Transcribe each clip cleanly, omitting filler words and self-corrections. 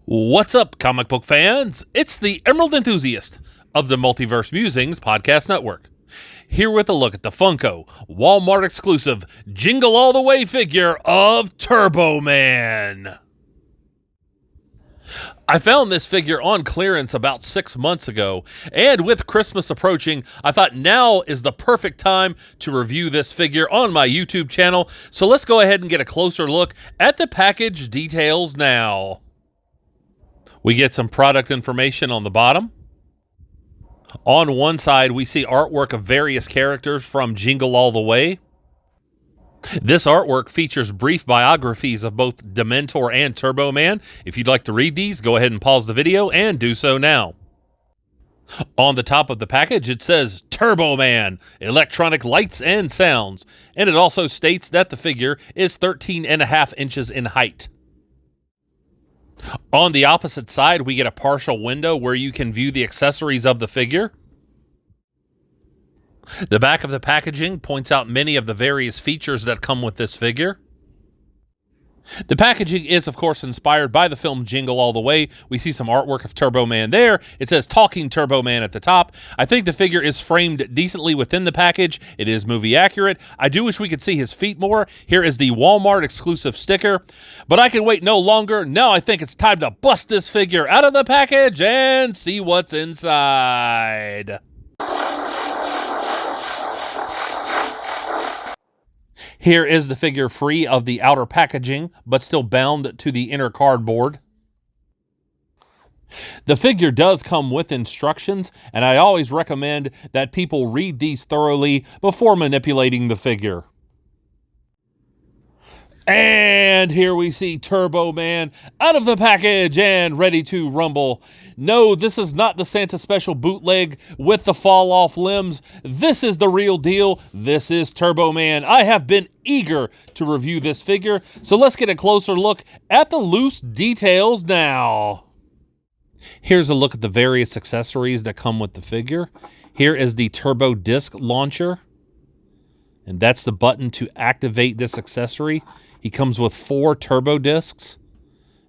What's up, comic book fans? It's the Emerald Enthusiast of the Multiverse Musings Podcast Network. Here with a look at the Funko Walmart exclusive Jingle All the Way figure of Turbo Man. I found this figure on clearance about 6 months ago, and with Christmas approaching, I thought now is the perfect time to review this figure on my YouTube channel, so let's go ahead and get a closer look at the package details now. We get some product information on the bottom. On one side, we see artwork of various characters from Jingle All the Way. This artwork features brief biographies of both Dementor and Turbo Man. If you'd like to read these, go ahead and pause the video and do so now. On the top of the package, it says Turbo Man, electronic lights and sounds, and it also states that the figure is 13.5 inches in height. On the opposite side, we get a partial window where you can view the accessories of the figure. The back of the packaging points out many of the various features that come with this figure. The packaging is, of course, inspired by the film Jingle All the Way. We see some artwork of Turbo Man there. It says Talking Turbo Man at the top. I think the figure is framed decently within the package. It is movie accurate. I do wish we could see his feet more. Here is the Walmart exclusive sticker. But I can wait no longer. Now I think it's time to bust this figure out of the package and see what's inside. Here is the figure free of the outer packaging, but still bound to the inner cardboard. The figure does come with instructions, and I always recommend that people read these thoroughly before manipulating the figure. And here we see Turbo Man out of the package and ready to rumble. No, this is not the Santa Special bootleg with the fall-off limbs. This is the real deal. This is Turbo Man. I have been eager to review this figure, so let's get a closer look at the loose details now. Here's a look at the various accessories that come with the figure. Here is the Turbo Disc Launcher, and that's the button to activate this accessory. He comes with 4 turbo discs,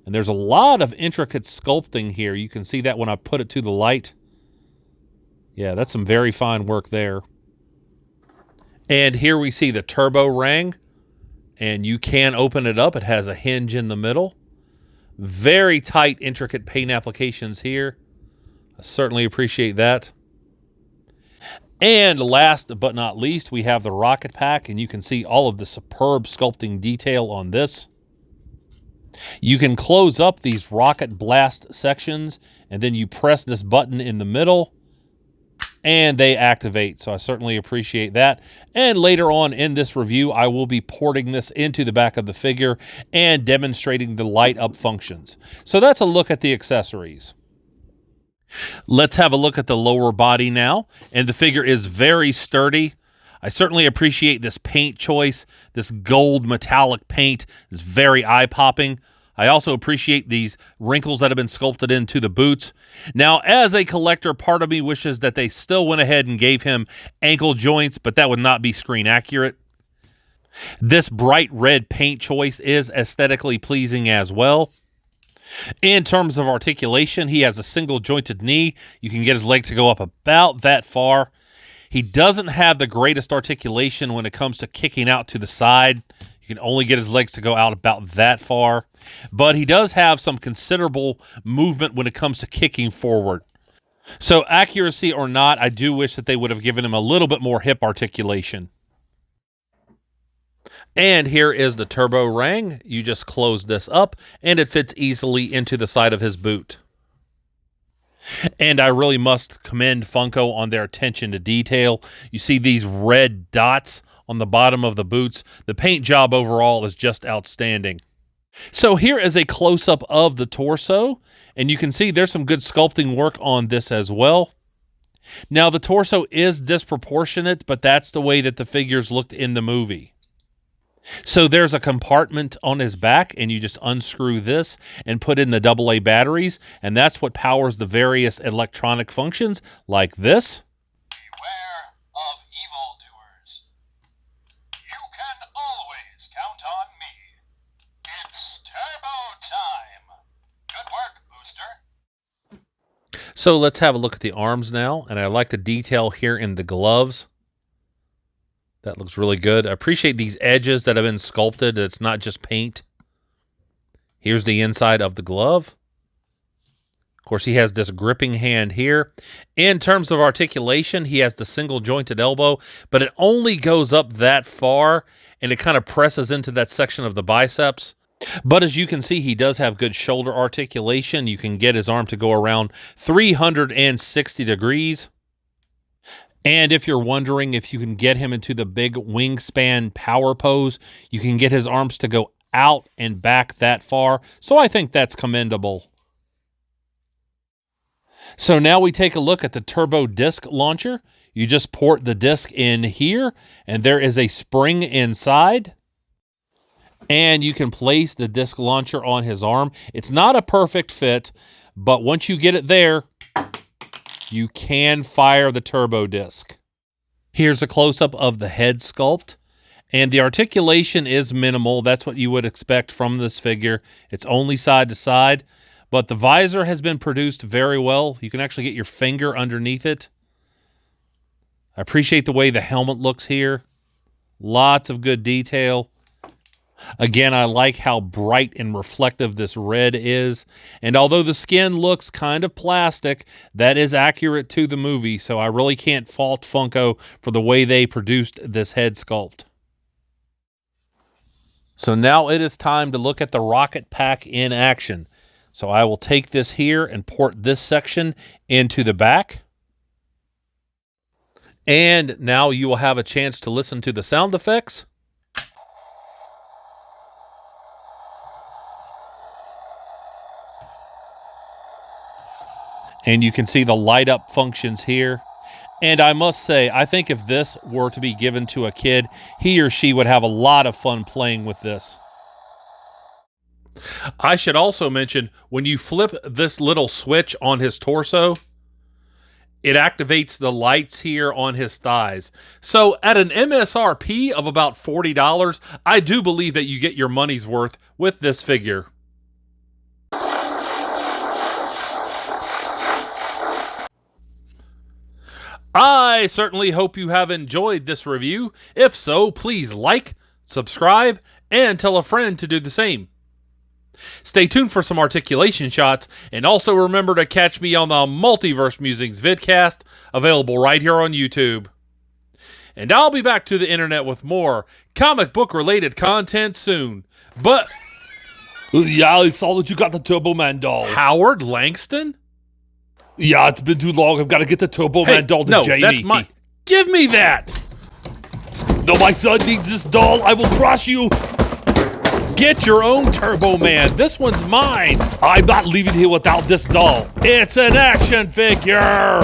and there's a lot of intricate sculpting here. You can see that when I put it to the light. Yeah, that's some very fine work there. And here we see the turbo ring, and you can open it up. It has a hinge in the middle. Very tight, intricate paint applications here. I certainly appreciate that. And last but not least, we have the rocket pack, and you can see all of the superb sculpting detail on this. You can close up these rocket blast sections, and then you press this button in the middle, and they activate. So I certainly appreciate that. And later on in this review, I will be porting this into the back of the figure and demonstrating the light up functions. So that's a look at the accessories. Let's have a look at the lower body now, and the figure is very sturdy. I certainly appreciate this paint choice. This gold metallic paint is very eye-popping. I also appreciate these wrinkles that have been sculpted into the boots. Now, as a collector, part of me wishes that they still went ahead and gave him ankle joints, but that would not be screen accurate. This bright red paint choice is aesthetically pleasing as well. In terms of articulation, he has a single jointed knee. You can get his leg to go up about that far. He doesn't have the greatest articulation when it comes to kicking out to the side. You can only get his legs to go out about that far. But he does have some considerable movement when it comes to kicking forward. So accuracy or not, I do wish that they would have given him a little bit more hip articulation. And here is the turbo ring. You just close this up, and it fits easily into the side of his boot. And I really must commend Funko on their attention to detail. You see these red dots on the bottom of the boots. The paint job overall is just outstanding. So here is a close-up of the torso, and you can see there's some good sculpting work on this as well. Now, the torso is disproportionate, but that's the way that the figures looked in the movie. So there's a compartment on his back, and you just unscrew this and put in the AA batteries, and that's what powers the various electronic functions like this. Beware of evildoers. You can always count on me. It's turbo time. Good work, So let's have a look at the arms now, and I like the detail here in the gloves. That looks really good. I appreciate these edges that have been sculpted. It's not just paint. Here's the inside of the glove. Of course, he has this gripping hand here. In terms of articulation, he has the single jointed elbow, but it only goes up that far, and it kind of presses into that section of the biceps. But as you can see, he does have good shoulder articulation. You can get his arm to go around 360 degrees. And if you're wondering if you can get him into the big wingspan power pose, you can get his arms to go out and back that far. So I think that's commendable. So now we take a look at the turbo disc launcher. You just port the disc in here, and there is a spring inside. And you can place the disc launcher on his arm. It's not a perfect fit, but once you get it there, you can fire the turbo disc. Here's a close-up of the head sculpt. And the articulation is minimal. That's what you would expect from this figure. It's only side to side. But the visor has been produced very well. You can actually get your finger underneath it. I appreciate the way the helmet looks here. Lots of good detail. Again, I like how bright and reflective this red is. And although the skin looks kind of plastic, that is accurate to the movie. So I really can't fault Funko for the way they produced this head sculpt. So now it is time to look at the rocket pack in action. So I will take this here and port this section into the back. And now you will have a chance to listen to the sound effects. And you can see the light up functions here. And I must say, I think if this were to be given to a kid, he or she would have a lot of fun playing with this. I should also mention, when you flip this little switch on his torso, it activates the lights here on his thighs. So at an MSRP of about $40, I do believe that you get your money's worth with this figure. I certainly hope you have enjoyed this review. If so, please like, subscribe, and tell a friend to do the same. Stay tuned for some articulation shots, and also remember to catch me on the Multiverse Musings vidcast, available right here on YouTube. And I'll be back to the internet with more comic book related content soon. But Yeah, I saw that you got the Turbo Man doll. Howard Langston? Yeah, it's been too long. I've got to get the Turbo Man doll to no, Jamie. That's mine. Give me that! No, my son needs this doll. I will crush you. Get your own Turbo Man. This one's mine. I'm not leaving here without this doll. It's an action figure.